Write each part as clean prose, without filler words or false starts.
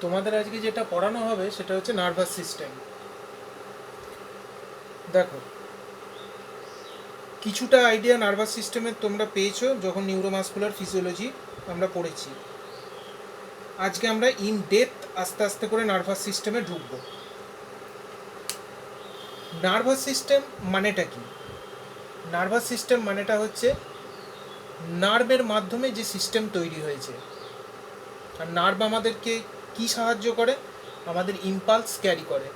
তোমাদের আজকে যেটা পড়ানো হবে সেটা হচ্ছে নার্ভাস সিস্টেম। দেখো, কিছুটা আইডিয়া নার্ভাস সিস্টেমের তোমরা পেয়েছো যখন নিউরোমাসকুলার ফিজিওলজি আমরা পড়েছি। আজকে আমরা ইন ডেপথ আস্তে আস্তে করে নার্ভাস সিস্টেমে ঢুকবো। নার্ভাস সিস্টেম মানেটা কি? নার্ভাস সিস্টেম মানেটা হচ্ছে নার্ভের মাধ্যমে যে সিস্টেম তৈরি হয়েছে। আর নার্ভ আমাদেরকে কি সাহায্য করে? আমাদের ইম্পালস ক্যারি করে,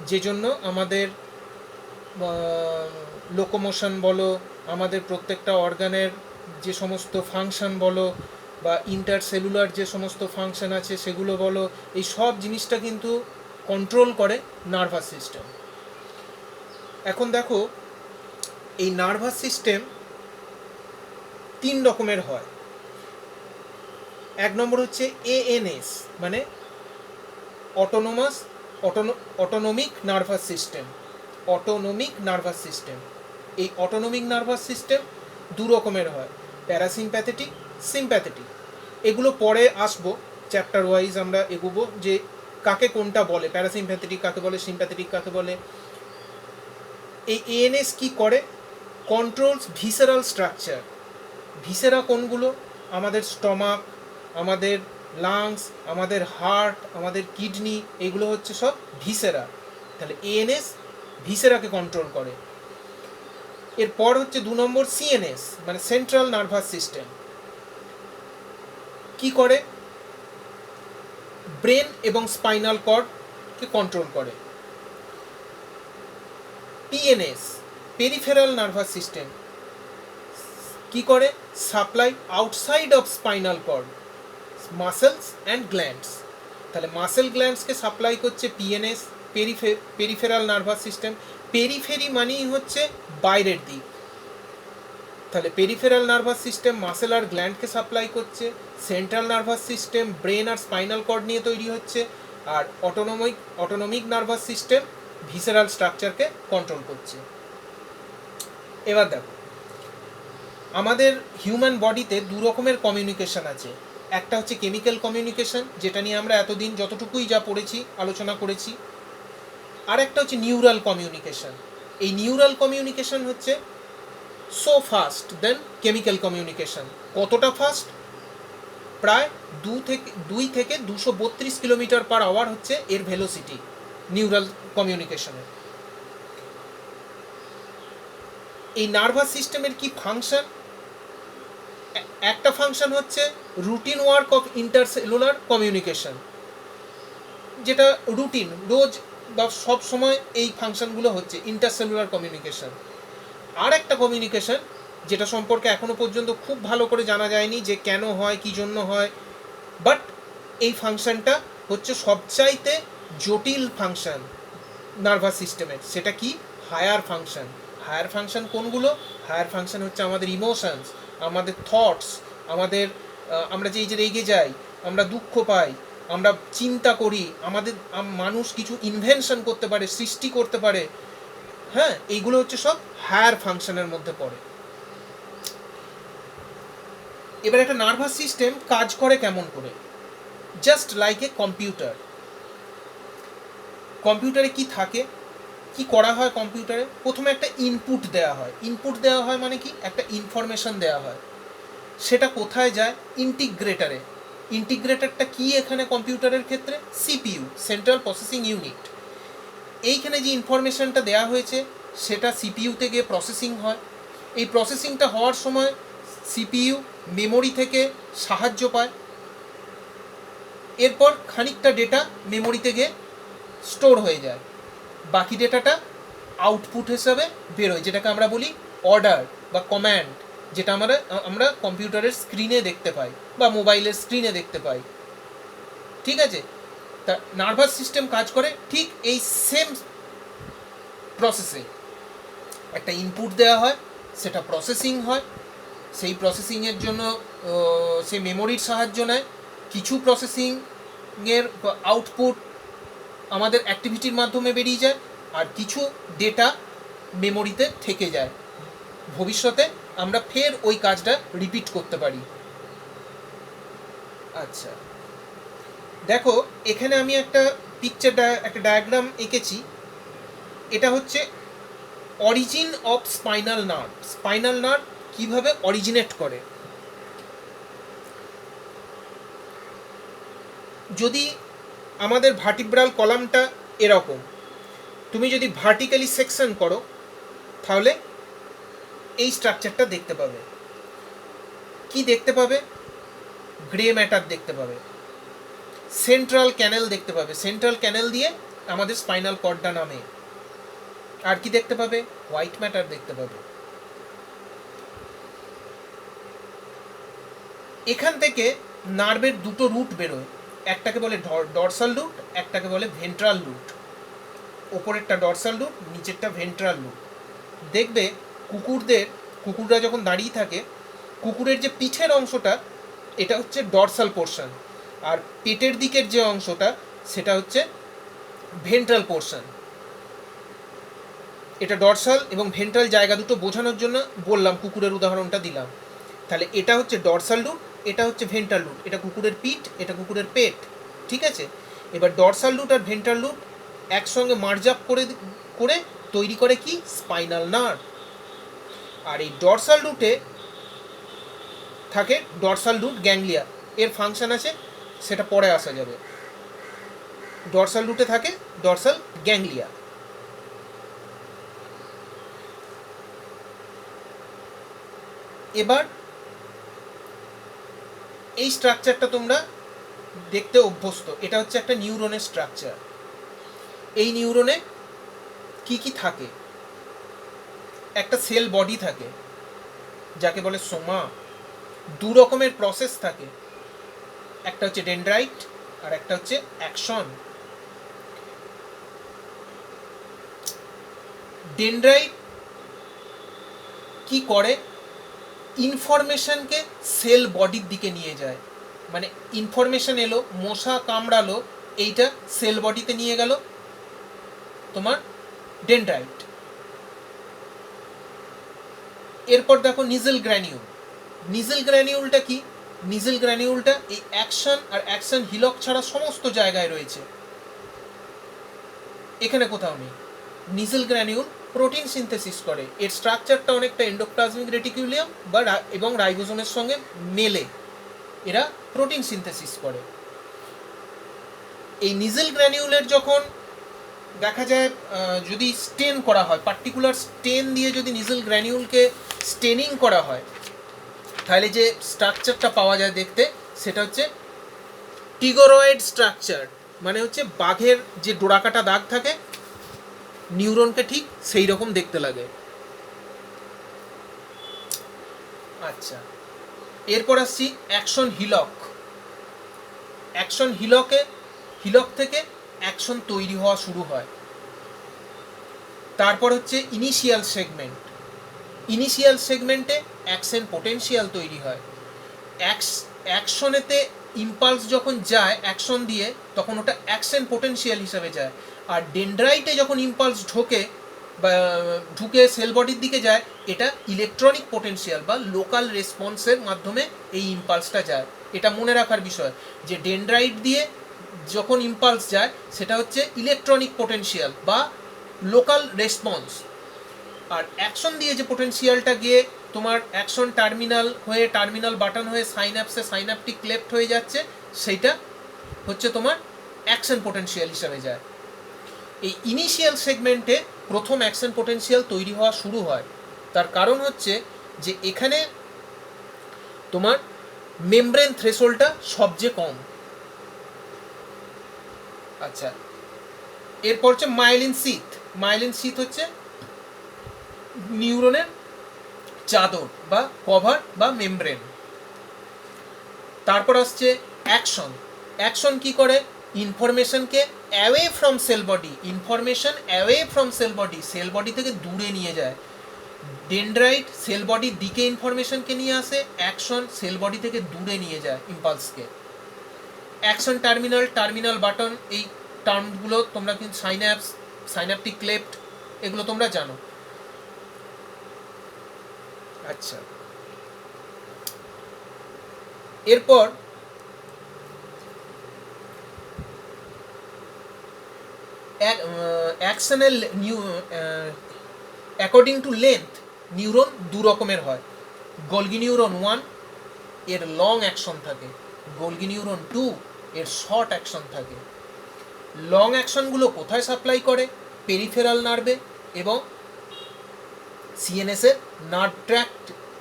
যে জন্য আমাদের লোকোমোশন বলো, আমাদের প্রত্যেকটা অর্গানের যে সমস্ত ফাংশন বলো, বা ইন্টারসেলুলার যে সমস্ত ফাংশন আছে সেগুলো বলো, এই সব জিনিসটা কিন্তু কন্ট্রোল করে নার্ভাস সিস্টেম। এখন দেখো, এই নার্ভাস সিস্টেম 3 রকমের হয়। এক নম্বর হচ্ছে এএনএস, মানে autonomic nervous system. Autonomic nervous system, এই অটোনমিক নার্ভাস সিস্টেম 2 রকমের হয়, প্যারাসিম্প্যাথেটিক, সিম্প্যাথেটিক। এগুলো পরে আসবো, চ্যাপ্টার ওয়াইজ আমরা এগোবো যে কাকে কোনটা বলে, প্যারাসিম্প্যাথেটিক কাকে বলে, সিম্প্যাথেটিক কাকে বলে। এই এএনএস কি করে? Controls visceral structure. ভিসেরা কোনগুলো? আমাদের স্টমাক, আমাদের লাংস, আমাদের হার্ট, আমাদের কিডনি, এগুলো হচ্ছে সব ভিসেরা। তাহলে এএনএস ভিসেরাকে কন্ট্রোল করে। এরপর হচ্ছে 2 নম্বর সিএনএস, মানে সেন্ট্রাল নার্ভাস সিস্টেম। কি করে? ব্রেন এবং স্পাইনাল কর্ডকে কন্ট্রোল করে। পিএনএস, পেরিফেরাল নার্ভাস সিস্টেম, কি করে? Supply outside of spinal cord, muscles and glands. তাহলে মাসেল গ্ল্যান্ডসকে সাপ্লাই করছে PNS, peripheral nervous system. Periphery মানেই হচ্ছে বাইরের দিক। তাহলে পেরিফেরাল নার্ভাস সিস্টেম মাসেল আর গ্ল্যান্ডকে সাপ্লাই করছে। সেন্ট্রাল নার্ভাস সিস্টেম ব্রেন আর স্পাইনাল কর্ড নিয়ে তৈরি হচ্ছে। আর autonomic nervous system visceral স্ট্রাকচারকে control করছে। এবার দেখো, আমাদের হিউম্যান বডিতে 2 রকমের কমিউনিকেশন আছে। একটা হচ্ছে কেমিক্যাল কমিউনিকেশন, যেটা নিয়ে আমরা এতদিন যতটুকুই যা পড়েছি আলোচনা করেছি। আর একটা হচ্ছে নিউরাল কমিউনিকেশন। এই নিউরাল কমিউনিকেশন হচ্ছে সো ফাস্ট দেন কেমিক্যাল কমিউনিকেশন। কতটা ফাস্ট? প্রায় 2 থেকে 232 কিলোমিটার পার আওয়ার হচ্ছে এর ভেলোসিটি নিউরাল কমিউনিকেশনের। এই নার্ভাস সিস্টেমের কি ফাংশন? একটা ফাংশন হচ্ছে routine work of intercellular communication, যেটা রুটিন, রোজ বা সব সময় এই ফাংশনগুলো হচ্ছে ইন্টারসেলুলার কমিউনিকেশন। আর একটা কমিউনিকেশন যেটা সম্পর্কে এখনো পর্যন্ত খুব ভালো করে জানা যায়নি যে কেন হয়, কী জন্য হয়, বাট এই ফাংশনটা হচ্ছে সবচাইতে জটিল ফাংশন নার্ভাস সিস্টেমের। সেটা কি? Higher function. হায়ার ফাংশন কোনগুলো? হায়ার ফাংশন হচ্ছে আমাদের ইমোশনস, আমাদের থটস, আমাদের আমরা যে রেগে যাই, আমরা দুঃখ পাই, আমরা চিন্তা করি, আমাদের মানুষ কিছু ইনভেনশন করতে পারে, সৃষ্টি করতে পারে। হ্যাঁ, এইগুলো হচ্ছে সব হায়ার ফাংশনের মধ্যে পড়ে। এবার একটা নার্ভাস সিস্টেম কাজ করে কেমন করে? Just like a computer. কম্পিউটারে কি থাকে, কি করা হয় কম্পিউটারে? প্রথমে একটা ইনপুট দেওয়া হয়। ইনপুট দেওয়া হয় মানে কি? একটা ইনফরমেশন দেওয়া হয়। সেটা কোথায় যায়? ইন্টিগ্রেটারে। ইন্টিগ্রেটারটা কি এখানে কম্পিউটারের ক্ষেত্রে? CPU, central processing unit. এইখানে যে ইনফরমেশনটা দেওয়া হয়েছে সেটা সিপিইউতে গিয়ে প্রসেসিং হয়। এই প্রসেসিংটা হওয়ার সময় সিপিইউ মেমোরি থেকে সাহায্য পায়। এরপর খানিকটা ডেটা মেমোরিতে গিয়ে স্টোর হয়ে যায়। বাকি ডেটাটা আউটপুট হিসাবে বেরোয়, যেটাকে আমরা বলি অর্ডার বা কম্যান্ড, যেটা আমরা কম্পিউটারের স্ক্রিনে দেখতে পাই বা মোবাইলের স্ক্রিনে দেখতে পাই। ঠিক আছে? তা নার্ভাস সিস্টেম কাজ করে ঠিক এই সেম প্রসেসে। একটা ইনপুট দেওয়া হয়, সেটা প্রসেসিং হয়। সেই প্রসেসিংয়ের জন্য সে মেমোরির সাহায্য নেয়। কিছু প্রসেসিংয়ের আউটপুট আমাদের অ্যাক্টিভিটির মাধ্যমে বেরিয়ে যায়, আর কিছু ডেটা মেমোরিতে থেকে যায়। ভবিষ্যতে আমরা ফের ওই কাজটা রিপিট করতে পারি। আচ্ছা, দেখো এখানে আমি একটা একটা ডায়াগ্রাম এঁকেছি। এটা হচ্ছে origin of spinal nerve. Spinal nerve কীভাবে অরিজিনেট করে। যদি আমাদের ভার্টিব্রাল কলামটা এরকম, তুমি যদি ভার্টিক্যালি সেকশন করো তাহলে এই স্ট্রাকচারটা দেখতে পাবে। কি দেখতে পাবে? গ্রে ম্যাটার দেখতে পাবে, সেন্ট্রাল ক্যানেল দেখতে পাবে, সেন্ট্রাল ক্যানেল দিয়ে আমাদের স্পাইনাল কর্ডটা নামে। আর কি দেখতে পাবে? হোয়াইট ম্যাটার দেখতে পাবে। এখান থেকে নার্ভের দুটো রুট বেরোয়, একটাকে বলে ডরসাল রুট, একটাকে বলে ভেন্ট্রাল রুট। ওপরেরটা ডরসাল রুট, নিচেরটা ভেন্ট্রাল রুট। দেখবে কুকুররা যখন দাঁড়িয়ে থাকে, কুকুরের যে পিঠের অংশটা এটা হচ্ছে ডরসাল পোর্শন, আর পেটের দিকের যে অংশটা সেটা হচ্ছে ভেন্ট্রাল পোর্শন। এটা ডরসাল এবং ভেন্ট্রাল জায়গা দুটো বোঝানোর জন্য বললাম, কুকুরের উদাহরণটা দিলাম। তাহলে এটা হচ্ছে ডরসাল রুট, এটা হচ্ছে ভেন্ট্রাল রুট। এটা কুকুরের পিঠ, এটা কুকুরের পেট, ঠিক আছে। এবার ডরসাল রুট আর ভেন্ট্রাল রুট একসঙ্গে মার্জ আপ করে তৈরি করে কি? Spinal nerve. আর এই ডরসাল রুটে থাকে ডরসাল রুট গ্যাংলিয়া। এর ফাংশন আছে, সেটা পরে আসা যাবে। ডরসাল রুটে থাকে ডরসাল গ্যাংলিয়া। এবার এই স্ট্রাকচারটা তোমরা দেখতে অভ্যস্ত। এটা হচ্ছে একটা নিউরনের স্ট্রাকচার। এই নিউরনে কি কি থাকে? একটা সেল বডি থাকে যাকে বলে সোমা। দু রকমের প্রসেস থাকে, একটা হচ্ছে ডেনড্রাইট আর একটা হচ্ছে অ্যাকশন। ডেনড্রাইট কি করে? ইনফরমেশনকে সেল বডির দিকে নিয়ে যায়। মানে ইনফরমেশন এলো, মশা কামড়ালো, এইটা সেল বডিতে নিয়ে গেল তোমার ডেনড্রাইট। এরপর দেখো নিজেল গ্র্যানিউল। নিজেল গ্র্যানিউলটা কি? নিজেল গ্র্যানিউলটা এই অ্যাকশন আর অ্যাকশন হিলক ছাড়া সমস্ত জায়গায় রয়েছে, এখানে কোথাও নেই। নিজেল গ্র্যানিউল প্রোটিন সিনথেসিস করে। এর স্ট্রাকচারটা অনেকটা এন্ডোপ্লাজমিক রেটিকুলিয়াম এবং রাইবোসোমের সঙ্গে মেলে এরা প্রোটিন সিনথেসিস করে। এই নিজেল গ্র্যানিউলের যখন দেখা যায় যদি স্টেন করা হয়, পার্টিকুলার স্টেন দিয়ে যদি নিজেল গ্র্যানিউলকে স্টেনিং করা হয়, তাহলে যে স্ট্রাকচারটা পাওয়া যায় দেখতে, সেটা হচ্ছে টিগরয়েড স্ট্রাকচার। মানে হচ্ছে বাঘের যে ডোরাকাটা দাগ থাকে, নিউরনকে ঠিক সেই রকম দেখতে লাগে। আচ্ছা, এরপর আসছি অ্যাকশন হিলক। অ্যাকশন হিলক থেকে অ্যাকশন তৈরি হওয়া শুরু হয়। তারপর হচ্ছে ইনিশিয়াল সেগমেন্ট। ইনিশিয়াল সেগমেন্টে অ্যাকশন পোটেনশিয়াল তৈরি হয়। অ্যাকশনেতে ইম্পালস যখন যায় অ্যাকশন দিয়ে, তখন ওটা অ্যাকশন পোটেনশিয়াল হিসাবে যায়। আর ডেনড্রাইটে যখন ইম্পালস ঢুকে সেল বডির দিকে যায়, এটা ইলেকট্রনিক পোটেনশিয়াল বা লোকাল রেসপন্সের মাধ্যমে এই ইম্পালসটা যায়। এটা মনে রাখার বিষয় যে ডেনড্রাইট দিয়ে যখন ইম্পালস যায় সেটা হচ্ছে ইলেকট্রনিক পোটেনশিয়াল বা লোকাল রেসপন্স। আর অ্যাকশন দিয়ে যে পোটেনশিয়ালটা গিয়ে তোমার অ্যাকশন টার্মিনাল বাটন হয়ে সাইন্যাপসে সাইন্যাপটিক ক্লেফট হয়ে যাচ্ছে, সেইটা হচ্ছে তোমার অ্যাকশন পোটেনশিয়াল হিসাবে যায়। এই ইনিশিয়াল সেগমেন্টে প্রথম অ্যাকশন পোটেনশিয়াল তৈরি হওয়া শুরু হয়। তার কারণ হচ্ছে যে এখানে তোমার মেমব্রেন থ্রেশোল্ডটা সবচেয়ে কম। আচ্ছা, এরপর হচ্ছে মাইলিন শীথ। মাইলিন শীথ হচ্ছে নিউরনের চাদর বা কভার বা মেমব্রেন। তারপর আসছে অ্যাকশন। অ্যাকশন কি করে? ইনফরমেশনকে away from cell body, cell body থেকে দূরে নিয়ে যায়। ডেনড্রাইট সেল বডির দিকে ইনফরমেশনকে নিয়ে আসে, অ্যাকশন সেল বডি থেকে দূরে নিয়ে যায় ইম্পালসকে। অ্যাকশন টার্মিনাল বাটন, এই টার্মগুলো তোমরা কিন্তু সাইন্যাপটিক ক্লেফট, এগুলো তোমরা জানো। আচ্ছা, এরপর অ্যাকশনের অ্যাকর্ডিং টু লেন্থ নিউরন দু রকমের হয়। গোলগি নিউরন 1 এর লং অ্যাকশন থাকে, গোলগি নিউরন 2 এর শর্ট অ্যাকশন থাকে। লং অ্যাকশনগুলো কোথায় সাপ্লাই করে? পেরিফেরাল নার্ভে এবং সিএনএস এর নার্ভ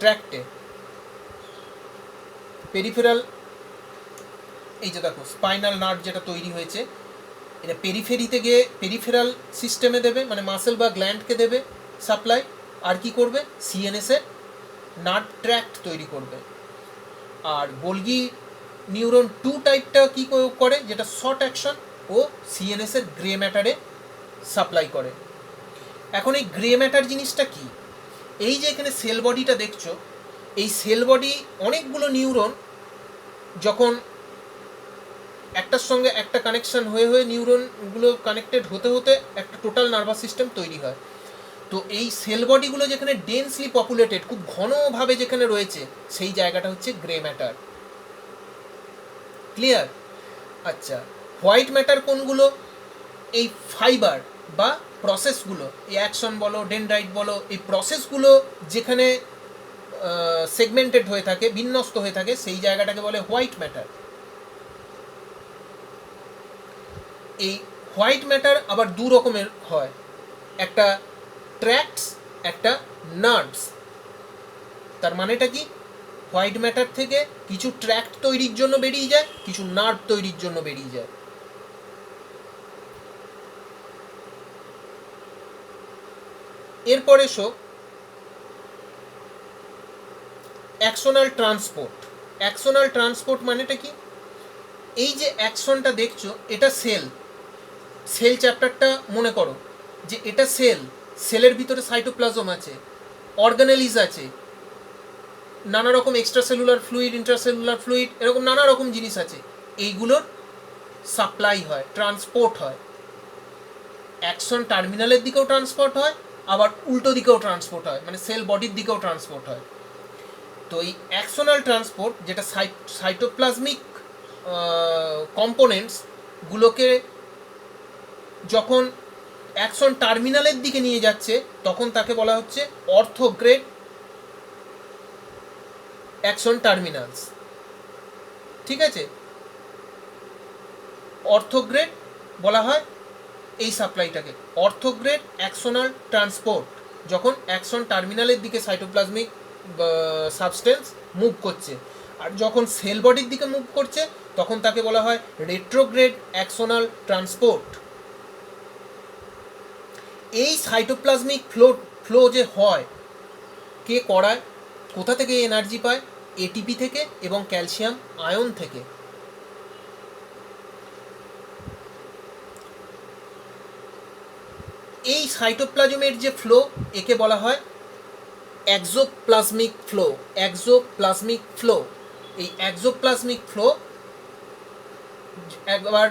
ট্র্যাক্টে। পেরিফেরাল, এই যে দেখো স্পাইনাল নার্ভ যেটা তৈরি হয়েছে, এটা পেরিফেরিতে গিয়ে পেরিফেরাল সিস্টেমে দেবে, মানে মাসেল বা গ্ল্যান্ডকে দেবে সাপ্লাই। আর কি করবে? সিএনএস এর নার্ভ ট্র্যাক্ট তৈরি করবে। আর গোলগি নিউরন 2 টাইপটা কি করে? যেটা শর্ট অ্যাকশন ও সিএনএস এর গ্রে ম্যাটারে সাপ্লাই করে। এখন এই গ্রে ম্যাটার জিনিসটা কি? এই যে এখানে সেল বডিটা দেখছো, এই সেল বডি অনেকগুলো নিউরন যখন একটার সঙ্গে একটা কানেকশন হয়ে নিউরনগুলো কানেক্টেড হতে হতে একটা টোটাল নার্ভাস সিস্টেম তৈরি হয়। তো এই সেল বডিগুলো যেখানে ডেন্সলি পপুলেটেড, খুব ঘনভাবে যেখানে রয়েছে, সেই জায়গাটা হচ্ছে গ্রে ম্যাটার। ক্লিয়ার? আচ্ছা, হোয়াইট ম্যাটার কোনগুলো? এই ফাইবার বা প্রসেসগুলো, এই অ্যাকশন বলো, ডেনড্রাইট বলো, এই প্রসেসগুলো যেখানে সেগমেন্টেড হয়ে থাকে, বিন্যস্ত হয়ে থাকে, সেই জায়গাটাকে বলে হোয়াইট ম্যাটার। এই হোয়াইট ম্যাটার আবার দু রকমের হয়, একটা ট্র্যাক্টস, একটা নার্ভস। তার মানেটা কি? হোয়াইট ম্যাটার থেকে কিছু ট্র্যাক্ট তৈরির জন্য বেরিয়ে যায়, কিছু নার্ভ তৈরির জন্য বেরিয়ে যায়। এরপরে এসো অ্যাকশনাল ট্রান্সপোর্ট। অ্যাকশনাল ট্রান্সপোর্ট মানেটা কি? এই যে অ্যাকশনটা দেখছো, এটা সেল চ্যাপ্টারটা মনে করো যে এটা সেলের ভিতরে সাইটোপ্লাজম আছে, অর্গানেলিজ আছে, নানা রকম extra cellular fluid, intracellular fluid, এরকম নানা রকম জিনিস আছে। এইগুলোর সাপ্লাই হয়, ট্রান্সপোর্ট হয়। অ্যাকশন টার্মিনালের দিকেও ট্রান্সপোর্ট হয়, আবার উল্টো দিকেও ট্রান্সপোর্ট হয়, মানে সেল বডির দিকেও ট্রান্সপোর্ট হয়। তো এই অ্যাকশনাল ট্রান্সপোর্ট, যেটা সাইটোপ্লাজমিক কম্পোনেন্টসগুলোকে যখন অ্যাকশন টার্মিনালের দিকে নিয়ে যাচ্ছে, তখন তাকে বলা হচ্ছে অর্থোগ্রেড অ্যাকশন টার্মিনালস। ঠিক আছে? অর্থোগ্রেড বলা হয় এই সাপ্লাইটাকে, অর্থোগ্রেড অ্যাকশনাল ট্রান্সপোর্ট, যখন অ্যাকশন টার্মিনালের দিকে সাইটোপ্লাজমিক সাবস্টেন্স মুভ করছে। আর যখন সেল বডির দিকে মুভ করছে, তখন তাকে বলা হয় রেট্রোগ্রেড অ্যাকশনাল ট্রান্সপোর্ট। এই সাইটোপ্লাজমিক ফ্লো যে হয়, কে করায়? কোথা থেকে এনার্জি পায়? এটিপি থেকে এবং ক্যালসিয়াম আয়ন থেকে। এই সাইটোপ্লাজমের যে ফ্লো, একে বলা হয় এক্সোপ্লাজমিক ফ্লো। এক্সোপ্লাজমিক ফ্লো, এই এক্সোপ্লাজমিক ফ্লো একবার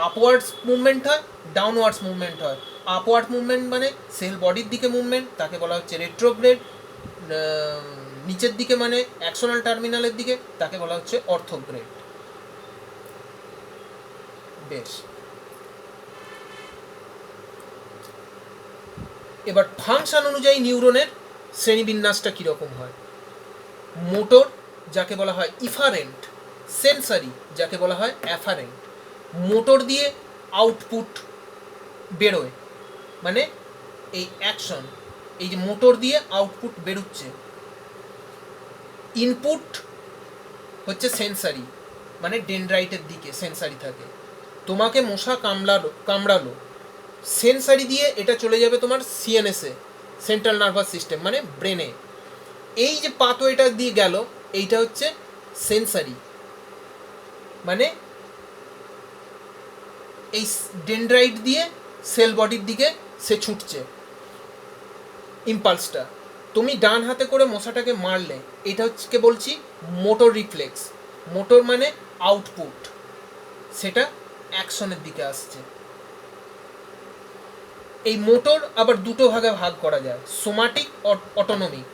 আপওয়ার্ডস মুভমেন্ট হয়, ডাউনওয়ার্ডস মুভমেন্ট হয়। আপওয়ার্ড মুভমেন্ট মানে সেল বডির দিকে মুভমেন্ট, তাকে বলা হচ্ছে রেট্রোগ্রেড। নিচের দিকে মানে অ্যাকশনাল টার্মিনালের দিকে, তাকে বলা হচ্ছে অর্থোগ্রেড। বেশ, এবার ফাংশন অনুযায়ী নিউরনের শ্রেণীবিন্যাসটা কীরকম হয়? মোটর, যাকে বলা হয় ইফারেন্ট। সেন্সারি, যাকে বলা হয় অ্যাফারেন্ট। মোটর দিয়ে আউটপুট বেরোয়, মানে এই অ্যাকশন, এই যে মোটর দিয়ে আউটপুট বেরোচ্ছে। ইনপুট হচ্ছে সেন্সারি, মানে ডেনড্রাইটের দিকে সেন্সারি থাকে। তোমাকে মশা কামড়ালো, সেন্সারি দিয়ে এটা চলে যাবে তোমার সিএনএসে, সেন্ট্রাল নার্ভাস সিস্টেম, মানে ব্রেনে। এই যে পাথওয়েটা দিয়ে গেল, এইটা হচ্ছে সেন্সারি, মানে এই ডেনড্রাইট দিয়ে সেল বডির দিকে সে ছুটছে ইম্পালসটা। তুমি ডান হাতে করে মশাটাকে মারলে, এটা হচ্ছে বলছি মোটর রিফ্লেক্স। মোটর মানে আউটপুট, সেটা অ্যাকশনের দিকে আসছে। এই মোটর আবার দুটো ভাগে ভাগ করা যায়, সোমাটিক আর অটোনমিক।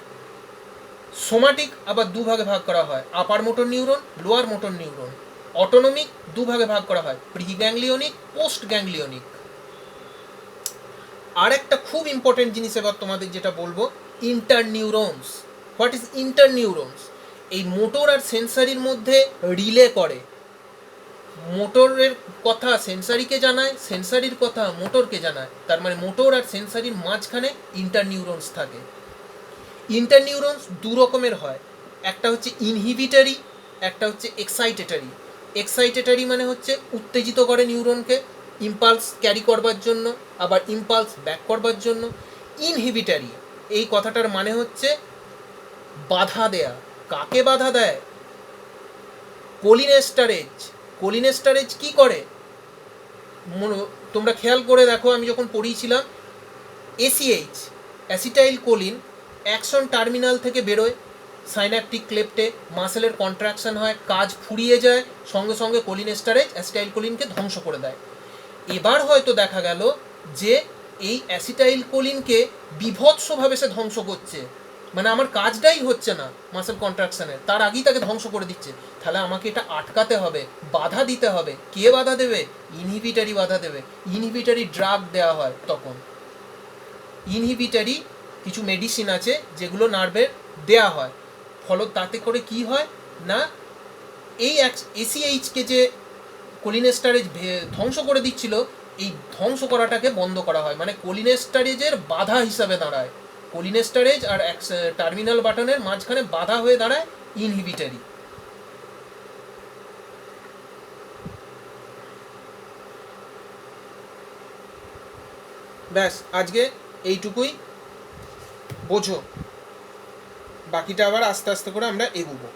সোমাটিক আবার দু ভাগে ভাগ করা হয়, আপার motor neuron, lower motor neuron. Autonomic দু ভাগে ভাগ করা হয়, প্রি গ্যাংলিওনিক, পোস্ট গ্যাংলিওনিক। আর একটা খুব ইম্পর্টেন্ট জিনিস এবার তোমাদের যেটা বলবো, ইন্টারনিউরনস। What is ইন্টারনিউরনস? এই মোটর আর সেন্সারির মধ্যে রিলে করে। মোটরের কথা সেন্সারিকে জানায়, সেন্সারির কথা মোটরকে জানায়। তার মানে মোটর আর সেন্সারির মাঝখানে ইন্টারনিউরনস থাকে। ইন্টারনিউরনস দু রকমের হয়, একটা হচ্ছে ইনহিবিটরি, একটা হচ্ছে এক্সাইটেটরি। এক্সাইটেটরি মানে হচ্ছে উত্তেজিত করে নিউরনকে ইম্পালস ক্যারি করবার জন্য, আবার ইম্পালস ব্যাক করবার জন্য। ইনহিবিটরি এই কথাটার মানে হচ্ছে বাধা দেয়া। কাকে বাধা দেয়? কোলিনেস্টারেজ। কোলিনেস্টারেজ কি করে তোমরা খেয়াল করে দেখো, আমি যখন পড়িয়েছিলাম, এসিএইচ অ্যাসিটাইল কোলিন অ্যাকশন টার্মিনাল থেকে বেরোয় সাইন্যাপটিক ক্লেপ্টে, মাসেলের কন্ট্রাকশন হয়, কাজ ফুরিয়ে যায়, সঙ্গে সঙ্গে কোলিনেস্টারেজ অ্যাসিটাইল কোলিনকে ধ্বংস করে দেয়। এবার হয়তো দেখা গেল যে এই অ্যাসিটাইল কোলিনকে বিভৎসভাবে সে ধ্বংস করছে, মানে আমার কাজটাই হচ্ছে না মাসেল কন্ট্রাকশনের, তার আগেই তাকে ধ্বংস করে দিচ্ছে। তাহলে আমাকে এটা আটকাতে হবে, বাধা দিতে হবে। কে বাধা দেবে? ইনহিবিটারি বাধা দেবে। ইনহিবিটারি ড্রাগ দেওয়া হয় তখন। ইনহিবিটারি কিছু মেডিসিন আছে যেগুলো নার্ভের দেয়া হয়, ফলত তাতে করে কি হয় না, এই এসিএইচকে যে কোলিনেস্টারেজ ধ্বংস করে দিচ্ছিল, এই ধ্বংস করাটাকে বন্ধ করা হয়, মানে কোলিনেস্টারেজের বাধা হিসাবে দাঁড়ায়। কোলিনেস্টারেজ আর টার্মিনাল বাটনের মাঝখানে বাধা হয়ে দাঁড়ায় ইনহিবিটারি। ব্যাস, আজকে এইটুকুই, বোঝো। বাকিটা আবার আস্তে আস্তে করে আমরা এগোবো।